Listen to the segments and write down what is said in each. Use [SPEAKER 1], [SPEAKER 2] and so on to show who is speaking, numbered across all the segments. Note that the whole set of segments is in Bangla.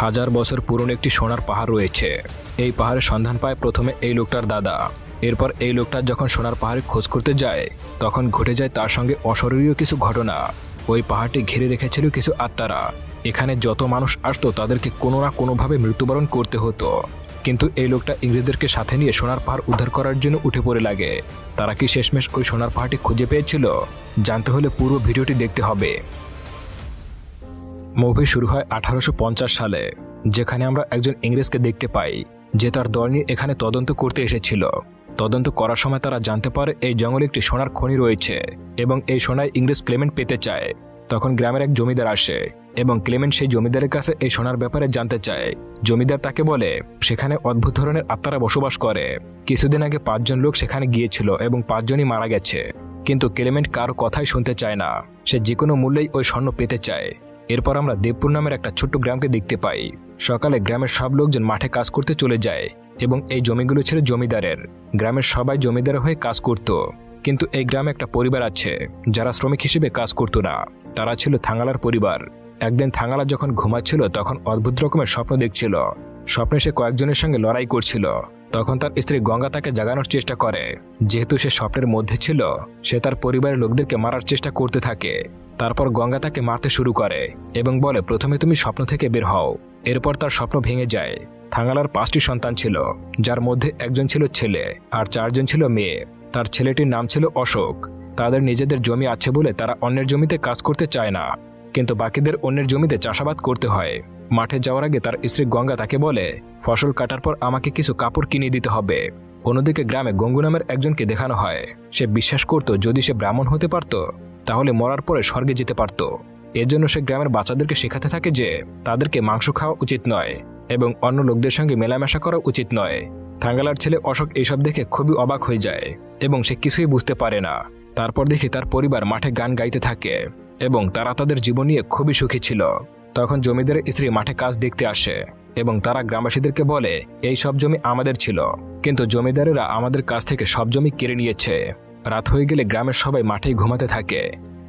[SPEAKER 1] হাজার বছর পুরনো একটি সোনার পাহাড় রয়েছে। এই পাহাড়ের সন্ধান পায় প্রথমে এই লোকটার দাদা। এরপর এই লোকটা যখন সোনার পাহাড়ে খোঁজ করতে যায় তখন ঘটে যায় তার সঙ্গে অশরীরীয় কিছু ঘটনা। ওই পাহাড়টি ঘিরে রেখেছিল কিছু আত্মারা। এখানে যত মানুষ আসতো তাদেরকে কোনো না কোনোভাবে মৃত্যুবরণ করতে হতো। কিন্তু এই লোকটা ইংরেজদেরকে সাথে নিয়ে সোনার পাহাড় উদ্ধার করার জন্য উঠে পড়ে লাগে। তারা কি শেষমেশ ওই সোনার পাহাড়টি খুঁজে পেয়েছিল? জানতে হলে পুরো ভিডিওটি দেখতে হবে। মুভি শুরু হয় 1850 সালে, যেখানে আমরা একজন ইংরেজকে দেখতে পাই যে তার দল নিয়ে এখানে তদন্ত করতে এসেছিল। তদন্ত করার সময় তারা জানতে পারে এই জঙ্গলে একটি সোনার খনি রয়েছে এবং এই সোনায় ইংরেজ ক্লেমেন্ট পেতে চায়। তখন গ্রামের এক জমিদার আসে এবং ক্লেমেন্ট সেই জমিদারের কাছে এই সোনার ব্যাপারে জানতে চায়। জমিদার তাকে বলে সেখানে অদ্ভুত ধরনের আত্মারা বসবাস করে। কিছুদিন আগে 5 জন লোক সেখানে গিয়েছিল এবং 5 জনই মারা গেছে। কিন্তু ক্লেমেন্ট কারো কথাই শুনতে চায় না, সে যে কোনো মূল্যেই ওই স্বর্ণ পেতে চায়। এরপর আমরা দেবপুর নামের একটা ছোট্ট গ্রামকে দেখতে পাই। সকালে গ্রামের সব লোকজন মাঠে কাজ করতে চলে যায় এবং এই জমিগুলো ছিল জমিদারের। গ্রামের সবাই জমিদারের হয়ে কাজ করত। কিন্তু এই গ্রামে একটা পরিবার আছে যারা শ্রমিক হিসেবে কাজ করত না। তারা ছিল থাঙ্গালার পরিবার। একদিন থাঙ্গালা যখন ঘুমাচ্ছিল তখন অদ্ভুত রকমের স্বপ্ন দেখছিল। স্বপ্নে সে কয়েকজনের সঙ্গে লড়াই করছিল। তখন তার স্ত্রী গঙ্গা তাকে জাগানোর চেষ্টা করে। যেহেতু সে স্বপ্নের মধ্যে ছিল, সে তার পরিবারের লোকদেরকে মারার চেষ্টা করতে থাকে। তারপর গঙ্গা তাকে মারতে শুরু করে এবং বলে প্রথমে তুমি স্বপ্ন থেকে বের হও। এরপর তার স্বপ্ন ভেঙে যায়। থাঙ্গালার 5টি সন্তান ছিল, যার মধ্যে একজন ছিল ছেলে আর 4 জন ছিল মেয়ে। তার ছেলেটির নাম ছিল অশোক। তাদের নিজেদের জমি আছে বলে তারা অন্যের জমিতে কাজ করতে চায় না, কিন্তু বাকিদের অন্যের জমিতে চাষাবাদ করতে হয়। মাঠে যাওয়ার আগে তার স্ত্রী গঙ্গা তাকে বলে ফসল কাটার পর আমাকে কিছু কাপড় কিনে দিতে হবে। অন্যদিকে গ্রামে গঙ্গু নামের একজনকে দেখানো হয়। সে বিশ্বাস করত যদি সে ব্রাহ্মণ হতে পারত তাহলে মরার পরে স্বর্গে যেতে পারত। এজন্য সে গ্রামের বাচ্চাদেরকে শেখাতে থাকে যে তাদেরকে মাংস খাওয়া উচিত নয় এবং অন্য লোকদের সঙ্গে মেলামেশা করা উচিত নয়। থাঙ্গালার ছেলে অশোক এইসব দেখে খুবই অবাক হয়ে যায় এবং সে কিছুই বুঝতে পারে না। তারপর দেখি তার পরিবার মাঠে গান গাইতে থাকে এবং তারা তাদের জীবন নিয়ে খুবই সুখী ছিল। তখন জমিদারের স্ত্রী মাঠে কাজ দেখতে আসে এবং তারা গ্রামবাসীদেরকে বলে এই সব জমি আমাদের ছিল, কিন্তু জমিদারেরা আমাদের কাছ থেকে সব জমি কেড়ে নিয়েছে। রাত হয়ে গেলে গ্রামের সবাই মাঠেই ঘুমাতে থাকে।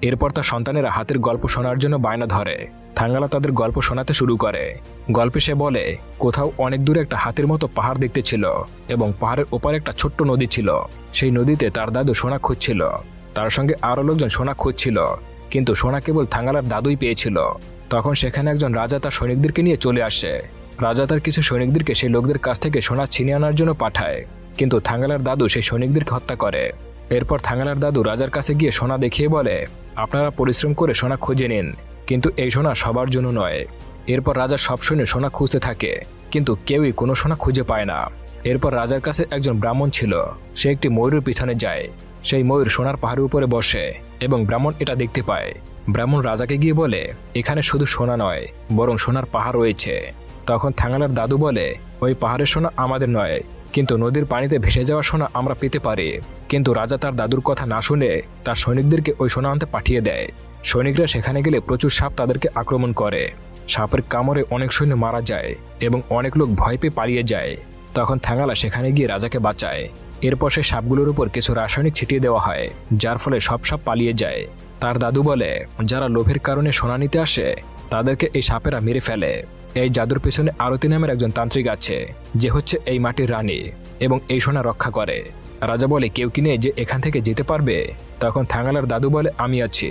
[SPEAKER 1] এরপর তার সন্তানেরা হাতের গল্প শোনার জন্য বায়না ধরে। থাঙ্গালা তাদের গল্প শোনাতে শুরু করে। গল্পে সে বলে কোথাও অনেক দূরে একটা হাতির মতো পাহাড় দেখতে ছিল এবং পাহাড়ের ওপারে একটা ছোট্ট নদী ছিল। সেই নদীতে তার দাদু সোনা খুঁজছিল। তার সঙ্গে আরও লোকজন সোনা খুঁজছিল, কিন্তু সোনা কেবল থাঙ্গালার দাদুই পেয়েছিল। তখন সেখানে একজন রাজা তার সৈনিকদেরকে নিয়ে চলে আসে। রাজা তার কিছু সৈনিকদেরকে সেই লোকদের কাছ থেকে সোনা ছিনিয়ে আনার জন্য পাঠায়, কিন্তু থাঙ্গালার দাদু সেই সৈনিকদেরকে হত্যা করে। এরপর থাঙ্গালার দাদু রাজার কাছে গিয়ে সোনা দেখিয়ে বলে আপনারা পরিশ্রম করে সোনা খুঁজে নিন, কিন্তু এই সোনা সবার জন্য নয়। এরপর রাজা সব সৈন্য সোনা খুঁজতে থাকে, কিন্তু কেউই কোনো সোনা খুঁজে পায় না। এরপর রাজার কাছে একজন ব্রাহ্মণ ছিল। সে একটি ময়ূরের পিছনে যায়। সেই ময়ূর সোনার পাহাড়ের উপরে বসে এবং ব্রাহ্মণ এটা দেখতে পায়। ব্রাহ্মণ রাজাকে গিয়ে বলে এখানে শুধু সোনা নয় বরং সোনার পাহাড় রয়েছে। তখন থাঙ্গালার দাদু বলে ওই পাহাড়ের সোনা আমাদের নয়, কিন্তু নদীর পানিতে ভেসে যাওয়া সোনা আমরা পেতে পারি। কিন্তু রাজা তার দাদুর কথা না শুনে তার সৈনিকদেরকে ওই সোনা আনতে পাঠিয়ে দেয়। সৈনিকরা সেখানে গেলে প্রচুর সাপ তাদেরকে আক্রমণ করে। সাপের কামড়ে অনেক সৈন্য মারা যায় এবং অনেক লোক ভয় পেয়ে পালিয়ে যায়। তখন থাঙ্গালা সেখানে গিয়ে রাজাকে বাঁচায়। এরপর সেই সাপগুলোর উপর কিছু রাসায়নিক ছিটিয়ে দেওয়া হয়, যার ফলে সব সাপ পালিয়ে যায়। তার দাদু বলে যারা লোভের কারণে সোনা নিতে আসে তাদেরকে এই সাপেরা মেরে ফেলে। এই জাদুর পেছনে আরতি নামের একজন তান্ত্রিক আছে, যে হচ্ছে এই মাটির রানী এবং এই সোনা রক্ষা করে। রাজা বলে কেউ কি নেই যে এখান থেকে যেতে পারবে? তখন থাঙ্গালার দাদু বলে আমি আছি,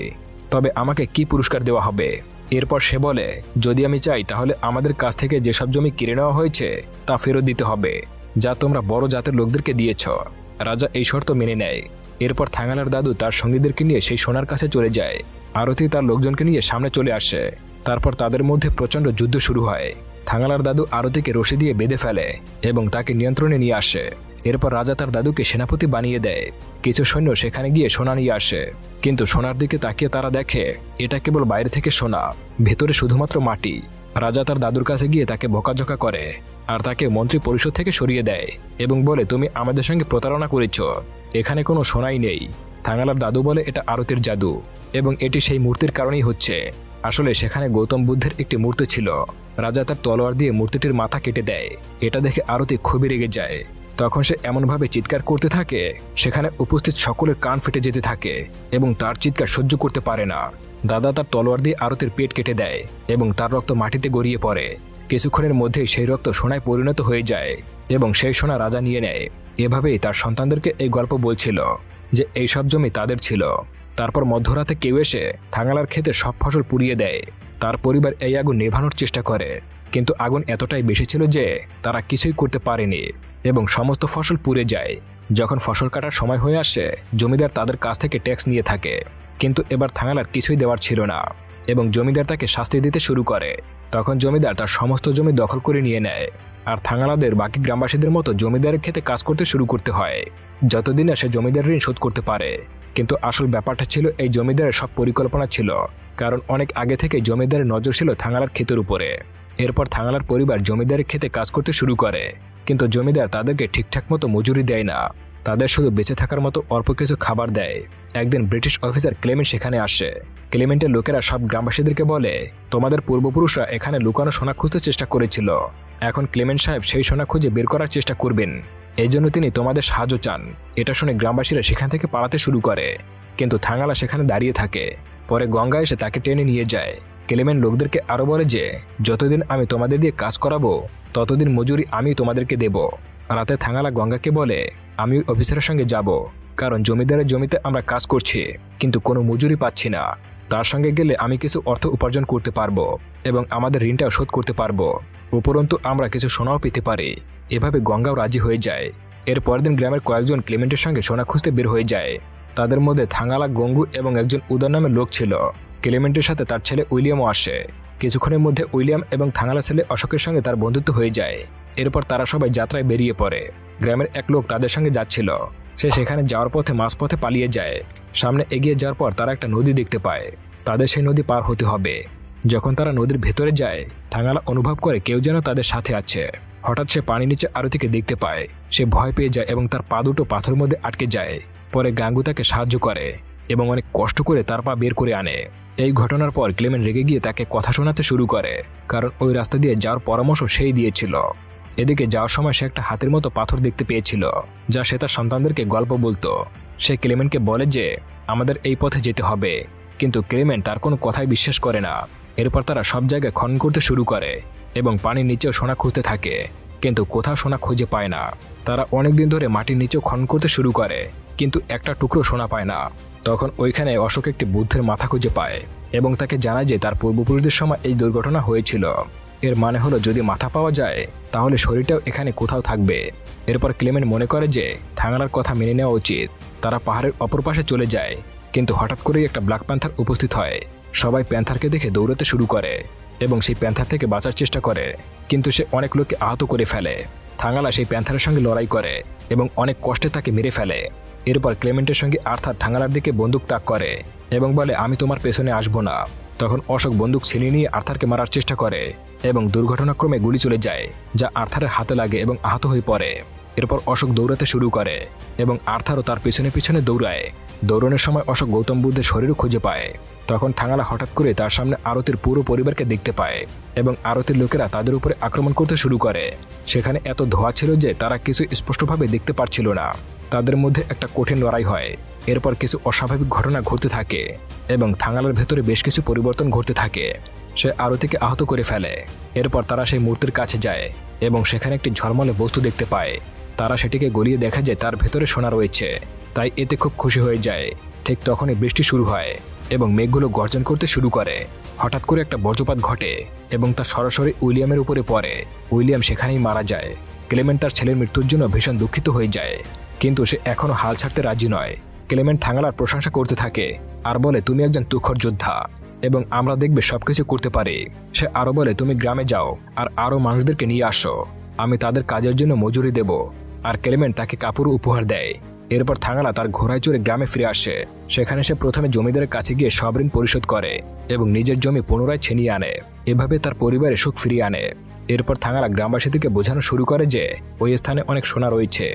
[SPEAKER 1] তবে আমাকে কি পুরস্কার দেওয়া হবে? এরপর সে বলে যদি আমি চাই তাহলে আমাদের কাছ থেকে যেসব জমি কিনে নেওয়া হয়েছে তা ফেরত দিতে হবে, যা তোমরা বড় জাতের লোকদেরকে দিয়েছ। রাজা এই শর্ত মেনে নেয়। এরপর থাঙ্গালার দাদু তার সঙ্গীদেরকে নিয়ে সেই সোনার কাছে চলে যায়। আরতি তার লোকজনকে নিয়ে সামনে চলে আসে। তারপর তাদের মধ্যে প্রচণ্ড যুদ্ধ শুরু হয়। থাঙ্গালার দাদু আরতিকে রশি দিয়ে বেঁধে ফেলে এবং তাকে নিয়ন্ত্রণে নিয়ে আসে। এরপর রাজা তার দাদুকে সেনাপতি বানিয়ে দেয়। কিছু সৈন্য সেখানে গিয়ে সোনা নিয়ে আসে, কিন্তু সোনার দিকে তাকিয়ে তারা দেখে এটা কেবল বাইরে থেকে সোনা, ভেতরে শুধুমাত্র মাটি। রাজা তার দাদুর কাছে গিয়ে তাকে বকাঝকা করে আর তাকে মন্ত্রী পরিষদ থেকে সরিয়ে দেয় এবং বলে তুমি আমাদের সঙ্গে প্রতারণা করেছ, এখানে কোনো সোনাই নেই। থাঙ্গালার দাদু বলে এটা আরতির জাদু এবং এটি সেই মূর্তির কারণেই হচ্ছে। আসলে সেখানে গৌতম বুদ্ধের একটি মূর্তি ছিল। রাজা তার তলোয়ার দিয়ে মূর্তিটির মাথা কেটে দেয়। এটা দেখে আরতি খুবই রেগে যায়। তখন সে এমনভাবে চিৎকার করতে থাকে সেখানে উপস্থিত সকলের কান ফেটে যেতে থাকে এবং তার চিৎকার সহ্য করতে পারে না। দাদা তার তলোয়ার দিয়ে আরতির পেট কেটে দেয় এবং তার রক্ত মাটিতে গড়িয়ে পড়ে। কিছুক্ষণের মধ্যেই সেই রক্ত সোনায় পরিণত হয়ে যায় এবং সেই সোনা রাজা নিয়ে নেয়। এভাবেই তার সন্তানদেরকে এই গল্প বলছিল যে এই সব জমি তাদের ছিল। তারপর মধ্যরাতে কেউ এসে থাঙ্গালার ক্ষেতে সব ফসল পুড়িয়ে দেয়। তার পরিবার এই আগুন নেভানোর চেষ্টা করে, কিন্তু আগুন এতটাই বেশি ছিল যে তারা কিছুই করতে পারেনি এবং সমস্ত ফসল পুড়ে যায়। যখন ফসল কাটার সময় হয়ে আসে, জমিদার তাদের কাছ থেকে ট্যাক্স নিয়ে থাকে, কিন্তু এবার থাঙ্গালার কিছুই দেওয়ার ছিল না এবং জমিদার তাকে শাস্তি দিতে শুরু করে। তখন জমিদার তার সমস্ত জমি দখল করে নিয়ে নেয়, আর থাঙ্গালাদের বাকি গ্রামবাসীদের মতো জমিদারের ক্ষেতে কাজ করতে শুরু করতে হয় যতদিন না সে জমিদার ঋণ শোধ করতে পারে। কিন্তু আসল ব্যাপারটা ছিল এই জমিদারের সব পরিকল্পনা ছিল, কারণ অনেক আগে থেকে জমিদারের নজর ছিল থাঙ্গালার ক্ষেতের উপরে। এরপর থাঙ্গালার পরিবার জমিদারের ক্ষেতে কাজ করতে শুরু করে, কিন্তু জমিদার তাদেরকে ঠিকঠাক মতো মজুরি দেয় না, তাদের শুধু বেঁচে থাকার মতো অল্প কিছু খাবার দেয়। একদিন ব্রিটিশ অফিসার ক্লেমেন্ট সেখানে আসে। ক্লেমেন্টের লোকেরা সব গ্রামবাসীদেরকে বলে, তোমাদের পূর্বপুরুষরা এখানে লুকানো সোনা খুঁজতে চেষ্টা করেছিল, এখন ক্লেমেন্ট সাহেব সেই সোনা খুঁজে বের করার চেষ্টা করবেন, এই জন্য তিনি তোমাদের সাহায্য চান। এটা শুনে গ্রামবাসীরা সেখান থেকে পালাতে শুরু করে, কিন্তু থাঙ্গালা সেখানে দাঁড়িয়ে থাকে। পরে গঙ্গা এসে তাকে টেনে নিয়ে যায়। ক্লেমেন্ট লোকদেরকে আরও বলে যে যতদিন আমি তোমাদের দিয়ে কাজ করাবো ততদিন মজুরি আমি তোমাদেরকে দেব। রাতে থাঙ্গালা গঙ্গাকে বলে, আমি অফিসারের সঙ্গে যাব, কারণ জমিদারের জমিতে আমরা কাজ করছি কিন্তু কোনো মজুরি পাচ্ছি না। তার সঙ্গে গেলে আমি কিছু অর্থ উপার্জন করতে পারবো এবং আমাদের ঋণটাও শোধ করতে পারবো, উপরন্তু আমরা কিছু সোনাও পেতে পারি। এভাবে গঙ্গাও রাজি হয়ে যায়। এর পরের দিন গ্রামের কয়েকজন ক্লেমেন্টের সঙ্গে সোনা খুঁজতে বের হয়ে যায়। তাদের মধ্যে থাঙ্গালা, গঙ্গু এবং একজন উদয় নামের লোক ছিল। ক্লেমেন্টের সাথে তার ছেলে উইলিয়ামও আসে। কিছুক্ষণের মধ্যে উইলিয়াম এবং থাঙ্গালা ছেলে অশোকের সঙ্গে তার বন্ধুত্ব হয়ে যায়। এরপর তারা সবাই যাত্রায় বেরিয়ে পড়ে। গ্রামের এক লোক তাদের সঙ্গে যাচ্ছিল, সে সেখানে যাওয়ার পথে মাঝপথে পালিয়ে যায়। সামনে এগিয়ে যাওয়ার পর তারা একটা নদী দেখতে পায়, তাদের সেই নদী পার হতে হবে। যখন তারা নদীর ভেতরে যায়, থাঙ্গালা অনুভব করে কেউ যেন তাদের সাথে আছে। হঠাৎ সে পানির নিচে আরতিকে দেখতে পায়। সে ভয় পেয়ে যায় এবং তার পা দুটো পাথরের মধ্যে আটকে যায়। পরে গাঙ্গু তাকে সাহায্য করে এবং অনেক কষ্ট করে তার পা বের করে আনে। এই ঘটনার পর ক্লেমেন্ট রেগে গিয়ে তাকে কথা শোনাতে শুরু করে, কারণ ওই রাস্তা দিয়ে যাওয়ার পরামর্শ সেই দিয়েছিল। এদিকে যাওয়ার সময় সে একটা হাতের মতো পাথর দেখতে পেয়েছিল, যা সে তার সন্তানদেরকে গল্প বলতো। সে ক্লেমেন্টকে বলে যে আমাদের এই পথে যেতে হবে, কিন্তু ক্লেমেন্ট তার কোনো কথাই বিশ্বাস করে না। এরপর তারা সব জায়গায় খনন করতে শুরু করে এবং পানির নিচেও সোনা খুঁজতে থাকে, কিন্তু কোথাও সোনা খুঁজে পায় না। তারা অনেকদিন ধরে মাটির নিচেও খনন করতে শুরু করে, কিন্তু একটা টুকরো সোনা পায় না। তখন ওইখানে অশোক একটি বুদ্ধের মাথা খুঁজে পায় এবং তাকে জানায় যে তার পূর্বপুরুষদের সময় এই দুর্ঘটনা হয়েছিল। এর মানে হলো যদি মাথা পাওয়া যায় তাহলে শরীরটাও এখানে কোথাও থাকবে। এরপর ক্লেমেন্ট মনে করে যে থাঙ্গালার কথা মেনে নেওয়া উচিত। তারা পাহাড়ের অপর পাশে চলে যায়, কিন্তু হঠাৎ করেই একটা ব্ল্যাক প্যান্থার উপস্থিত হয়। সবাই প্যান্থারকে দেখে দৌড়াতে শুরু করে এবং সেই প্যান্থার থেকে বাঁচার চেষ্টা করে, কিন্তু সে অনেক লোককে আহত করে ফেলে। থাঙ্গালা সেই প্যান্থারের সঙ্গে লড়াই করে এবং অনেক কষ্টে তাকে মেরে ফেলে। এরপর ক্লেমেন্টের সঙ্গে আর্থার থাঙ্গালার দিকে বন্দুক তাক করে এবং বলে, আমি তোমার পেছনে আসবো না। তখন অশোক বন্দুক ছিনিয়ে নিয়ে আর্থারকে মারার চেষ্টা করে এবং দুর্ঘটনাক্রমে গুলি চলে যায়, যা আর্থারের হাতে লাগে এবং আহত হয়ে পড়ে। এরপর অশোক দৌড়াতে শুরু করে এবং আর্থারও তার পেছনে পেছনে দৌড়ায়। দৌড়ানোর সময় অশোক গৌতম বুদ্ধের শরীরও খুঁজে পায়। তখন থাঙ্গালা হঠাৎ করে তার সামনে আরতির পুরো পরিবারকে দেখতে পায় এবং আরতির লোকেরা তাদের উপরে আক্রমণ করতে শুরু করে। সেখানে এত ধোঁয়া ছিল যে তারা কিছু স্পষ্টভাবে দেখতে পারছিল না। তাদের মধ্যে একটা কঠিন লড়াই হয়। এরপর কিছু অস্বাভাবিক ঘটনা ঘটতে থাকে এবং থাঙ্গালার ভেতরে বেশ কিছু পরিবর্তন ঘটতে থাকে। সে আরতিকে আহত করে ফেলে। এরপর তারা সেই মূর্তির কাছে যায় এবং সেখানে একটি ঝলমলে বস্তু দেখতে পায়। তারা সেটিকে গলিয়ে দেখা যায় তার ভেতরে সোনা রয়েছে, তাই এতে খুব খুশি হয়ে যায়। ঠিক তখনই বৃষ্টি শুরু হয় এবং মেঘগুলো গর্জন করতে শুরু করে। হঠাৎ করে একটা বজ্রপাত ঘটে এবং তা সরাসরি উইলিয়ামের উপরে পড়ে। উইলিয়াম সেখানেই মারা যায়। ক্লেমেন্ট তার ছেলের মৃত্যুর জন্য ভীষণ দুঃখিত হয়ে যায়, কিন্তু সে এখনও হাল ছাড়তে রাজি নয়। ক্লেমেন্ট থাঙ্গালার প্রশংসা করতে থাকে আর বলে, তুমি একজন তুখর যোদ্ধা এবং আমরা দেখবে সবকিছু করতে পারি। সে আরও বলে, তুমি গ্রামে যাও আর আরও মানুষদেরকে নিয়ে আসো, আমি তাদের কাজের জন্য মজুরি দেব। আর ক্লেমেন্ট তাকে কাপড় উপহার দেয়। এরপর থাঙ্গালা তার ঘোড়ায় চড়ে গ্রামে ফিরে আসে। সেখানে সে প্রথমে জমিদারের কাছে গিয়ে সব ঋণ পরিশোধ করে এবং নিজের জমি পুনরায় ছিনিয়ে আনে। এভাবে তার পরিবারে সুখ ফিরিয়ে আনে। এরপর থাঙ্গালা গ্রামবাসীদেরকে বোঝানো শুরু করে যে ওই স্থানে অনেক সোনা রয়েছে,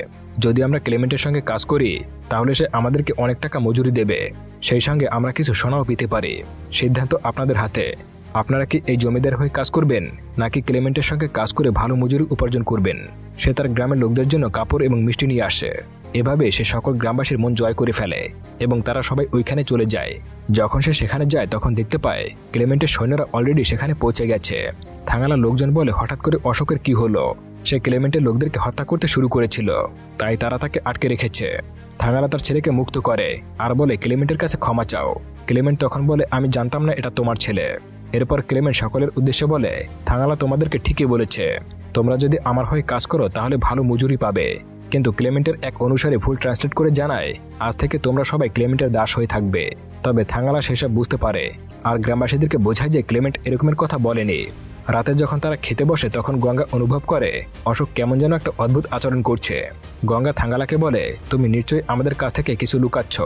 [SPEAKER 1] যদি আমরা ক্লেমেন্টের সঙ্গে কাজ করি তাহলে সে আমাদেরকে অনেক টাকা মজুরি দেবে, সেই সঙ্গে আমরা কিছু সোনাও পেতে পারি। সিদ্ধান্ত আপনাদের হাতে। আপনারা কি এই জমিদার হয়ে কাজ করবেন নাকি ক্লেমেন্টের সঙ্গে কাজ করে ভালো মজুরি উপার্জন করবেন? সে তার গ্রামের লোকদের জন্য কাপড় এবং মিষ্টি নিয়ে আসে। এভাবে সে সকল গ্রামবাসীর মন জয় করে ফেলে এবং তারা সবাই ওইখানে চলে যায়। যখন সে সেখানে যায় তখন দেখতে পায় ক্লেমেন্টের সৈন্যরা অলরেডি সেখানে পৌঁছে গেছে। থাঙ্গালা লোকজন বলে হঠাৎ করে অশোকের কি হলো, সে ক্লেমেন্টের লোকদেরকে হত্যা করতে শুরু করেছিল, তাই তারা তাকে আটকে রেখেছে। থাঙ্গালা তার ছেলেকে মুক্ত করে আর বলে ক্লেমেন্টের কাছে ক্ষমা চাও। ক্লেমেন্ট তখন বলে আমি জানতাম না এটা তোমার ছেলে। এরপর ক্লেমেন্ট সকলের উদ্দেশ্যে বলে থাঙ্গালা তোমাদেরকে ঠিকই বলেছে, তোমরা যদি আমার হয়ে কাজ করো তাহলে ভালো মজুরি পাবে। কিন্তু ক্লেমেন্টের এক অনুসারী ভুল ট্রান্সলেট করে জানায় আজ থেকে তোমরা সবাই ক্লেমেন্টের দাস হয়ে থাকবে। তবে থাঙ্গালা সেসব বুঝতে পারে আর গ্রামবাসীদেরকে বোঝায় যে ক্লেমেন্ট এরকমের কথা বলেনি। রাতে যখন তারা খেতে বসে তখন গঙ্গা অনুভব করে অশোক কেমন যেন একটা অদ্ভুত আচরণ করছে। গঙ্গা থাঙ্গালাকে বলে তুমি নিশ্চয়ই আমাদের কাছ থেকে কিছু লুকাচ্ছ।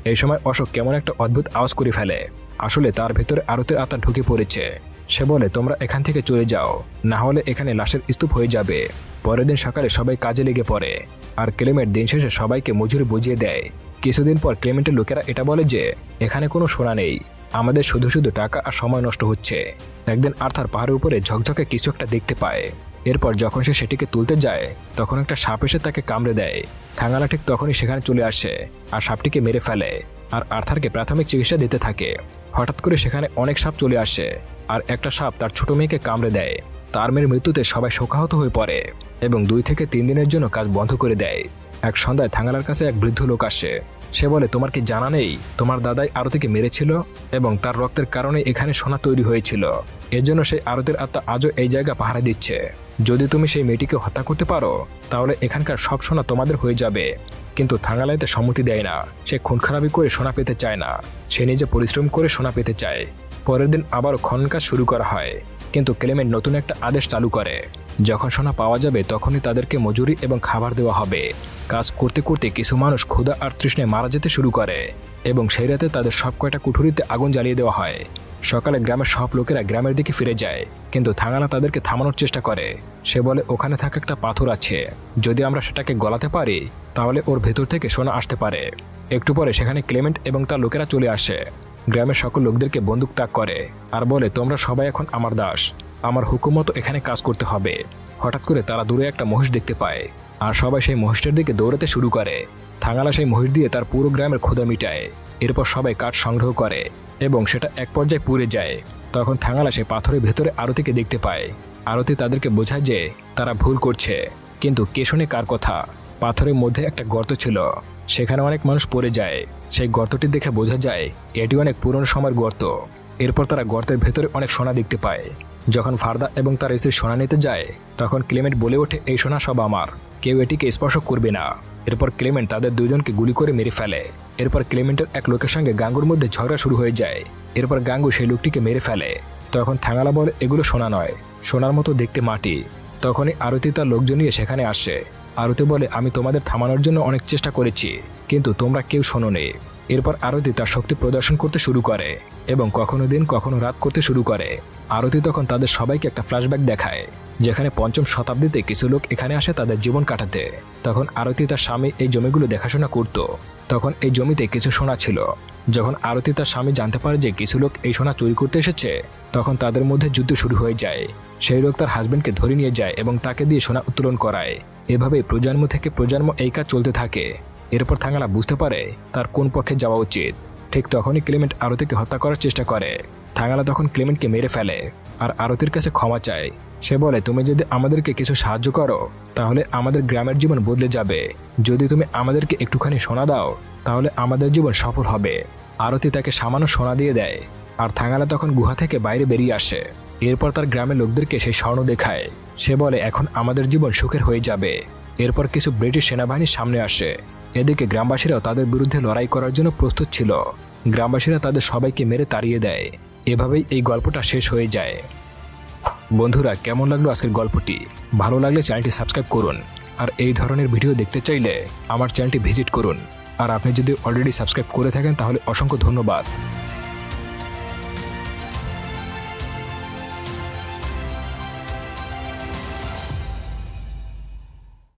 [SPEAKER 1] এই সময় অশোক কেমন একটা অদ্ভুত আওয়াজ করে ফেলে, আসলে তার ভেতরে আরতের আত্মা ঢুকে পড়েছে। সে বলে তোমরা এখান থেকে চলে যাও, না হলে এখানে লাশের স্তূপ হয়ে যাবে। পরের দিন সকালে সবাই কাজে লেগে পড়ে আর ক্লেমেন্ট দিন শেষে সবাইকে মজুরি বুঝিয়ে দেয়। কিছুদিন পর ক্লেমেন্টের লোকেরা এটা বলে যে এখানে কোনো সোনা নেই, আমাদের শুধু শুধু টাকা আর সময় নষ্ট হচ্ছে। একদিন আর্থার পাহাড়ের উপরে ঝকঝকে কিছু একটা দেখতে পায়। এরপর যখন সে সেটিকে তুলতে যায় তখন একটা সাপ এসে তাকে কামড়ে দেয়। থাঙ্গালা ঠিক তখনই সেখানে চলে আসে আর সাপটিকে মেরে ফেলে আর আর্থারকে প্রাথমিক চিকিৎসা দিতে থাকে। হঠাৎ করে সেখানে অনেক সাপ চলে আসে আর একটা সাপ তার ছোট মেয়েকে কামড়ে দেয়। তার মেয়ের মৃত্যুতে সবাই শোকাহত হয়ে পড়ে এবং 2 থেকে 3 দিনের জন্য কাজ বন্ধ করে দেয়। এক সন্ধ্যায় থাঙ্গালার কাছে এক বৃদ্ধ লোক আসে। সে বলে তোমার কি জানা নেই তোমার দাদাই আরতিকে মেরেছিল এবং তার রক্তের কারণে এখানে সোনা তৈরি হয়েছিল। এর জন্য সেই আরতের আত্মা আজও এই জায়গা পাহারা দিচ্ছে। যদি তুমি সেই মেয়েটিকে হত্যা করতে পারো তাহলে এখানকার সব সোনা তোমাদের হয়ে যাবে। কিন্তু থাঙ্গালা এতে সম্মতি দেয় না। সে খুন খারাপি করে সোনা পেতে চায় না, সে নিজে পরিশ্রম করে সোনা পেতে চায়। পরের দিন আবারও খনন কাজ শুরু করা হয়, কিন্তু ক্লেমেন্ট নতুন একটা আদেশ চালু করে যখন সোনা পাওয়া যাবে তখনই তাদেরকে মজুরি এবং খাবার দেওয়া হবে। কাজ করতে করতে কিছু মানুষ ক্ষুধা আর তৃষ্ণায় মারা যেতে শুরু করে এবং সেই রাতে তাদের সব কয়টা কুঠুরিতে আগুন জ্বালিয়ে দেওয়া হয়। সকালে গ্রামের সব লোকেরা গ্রামের দিকে ফিরে যায়, কিন্তু থাঙ্গালা তাদেরকে থামানোর চেষ্টা করে। সে বলে ওখানে থাকা একটা পাথর আছে, যদি আমরা সেটাকে গলাতে পারি তাহলে ওর ভেতর থেকে সোনা আসতে পারে। একটু পরে সেখানে ক্লেমেন্ট এবং তার লোকেরা চলে আসে। গ্রামের সকল লোকদেরকে বন্দুক তাক করে আর বলে তোমরা সবাই এখন আমার দাস, আমার হুকুম মতো এখানে কাজ করতে হবে। হঠাৎ করে তারা দূরে একটা মহিষ দেখতে পায় আর সবাই সেই মহিষটার দিকে দৌড়াতে শুরু করে। থাঙ্গালা সেই মহিষ দিয়ে তার পুরো গ্রামের ক্ষুধা মিটায়। এরপর সবাই কাঠ সংগ্রহ করে এবং সেটা এক পর্যায়ে পুড়ে যায়। তখন থাঙ্গালা সেই পাথরের ভেতরে আরতিকে দেখতে পায়। আরতি তাদেরকে বোঝায় যে তারা ভুল করছে, কিন্তু কে শোনে কার কথা। পাথরের মধ্যে একটা গর্ত ছিল, সেখানে অনেক মানুষ পড়ে যায়। সেই গর্তটি দেখে বোঝা যায় এটি অনেক পুরনো সময়ের গর্ত। এরপর তারা গর্তের ভেতরে অনেক সোনা দেখতে পায়। যখন ফারদা এবং তার স্ত্রী সোনা নিতে যায় তখন ক্লেমেন্ট বলে ওঠে এই সোনা সব আমার, কেউ এটিকে স্পর্শ করবে না। এরপর ক্লেমেন্ট তাদের দুজনকে গুলি করে মেরে ফেলে। এরপর ক্লেমেন্টের এক লোকের সঙ্গে গাঙ্গুর মধ্যে ঝগড়া শুরু হয়ে যায়। এরপর গাঙ্গু সেই লোকটিকে মেরে ফেলে। তখন থাঙ্গালা বলে এগুলো সোনা নয়, সোনার মতো দেখতে মাটি। তখনই আরতি তার লোকজন নিয়ে সেখানে আসে। আরতি বলে আমি তোমাদের থামানোর জন্য অনেক চেষ্টা করেছি, কিন্তু তোমরা কেউ শোনোনি। এরপর আরতি তার শক্তি প্রদর্শন করতে শুরু করে এবং কখনো দিন কখনো রাত করতে শুরু করে। আরতি তখন তাদের সবাইকে একটা ফ্ল্যাশব্যাক দেখায় যেখানে 5ম শতাব্দীতে কিছু লোক এখানে আসে তাদের জীবন কাটাতে। তখন আরতি তার স্বামী এই জমিগুলো দেখাশোনা করত। তখন এই জমিতে কিছু সোনা ছিল। যখন আরতি তার স্বামী জানতে পারে যে কিছু লোক এই সোনা চুরি করতে এসেছে তখন তাদের মধ্যে যুদ্ধ শুরু হয়ে যায়। সেই লোক তার হাজবেন্ডকে ধরে নিয়ে যায় এবং তাকে দিয়ে সোনা উত্তোলন করায়। এভাবেই প্রজন্ম থেকে প্রজন্ম এই কাজ চলতে থাকে। এরপর থাঙ্গালা বুঝতে পারে তার কোন পক্ষে যাওয়া উচিত। ঠিক তখনই ক্লেমেন্ট আরতিকে হত্যা করার চেষ্টা করে। থাঙ্গালা তখন ক্লেমেন্টকে মেরে ফেলে আর আরতির কাছে ক্ষমা চায়। সে বলে তুমি যদি আমাদেরকে কিছু সাহায্য করো তাহলে আমাদের গ্রামের জীবন বদলে যাবে। যদি তুমি আমাদেরকে একটুখানি সোনা দাও তাহলে আমাদের জীবন সফল হবে। আরতি তাকে সামান্য সোনা দিয়ে দেয় আর থাঙ্গালা তখন গুহা থেকে বাইরে বেরিয়ে আসে। এরপর তার গ্রামের লোকদেরকে সেই স্বর্ণ দেখায়। সে বলে এখন আমাদের জীবন সুখের হয়ে যাবে। এরপর কিছু ব্রিটিশ সেনাবাহিনীর সামনে আসে। এদিকে গ্রামবাসীরাও তাদের বিরুদ্ধে লড়াই করার জন্য প্রস্তুত ছিল। গ্রামবাসীরা তাদের সবাইকে মেরে তাড়িয়ে দেয়। এভাবেই এই গল্পটা শেষ হয়ে যায়। বন্ধুরা, কেমন লাগলো আজকের গল্পটি? ভালো লাগলে চ্যানেলটি সাবস্ক্রাইব করুন আর এই ধরনের ভিডিও দেখতে চাইলে আমার চ্যানেলটি ভিজিট করুন। আর আপনি যদি অলরেডি সাবস্ক্রাইব করে থাকেন তাহলে অসংখ্য ধন্যবাদ।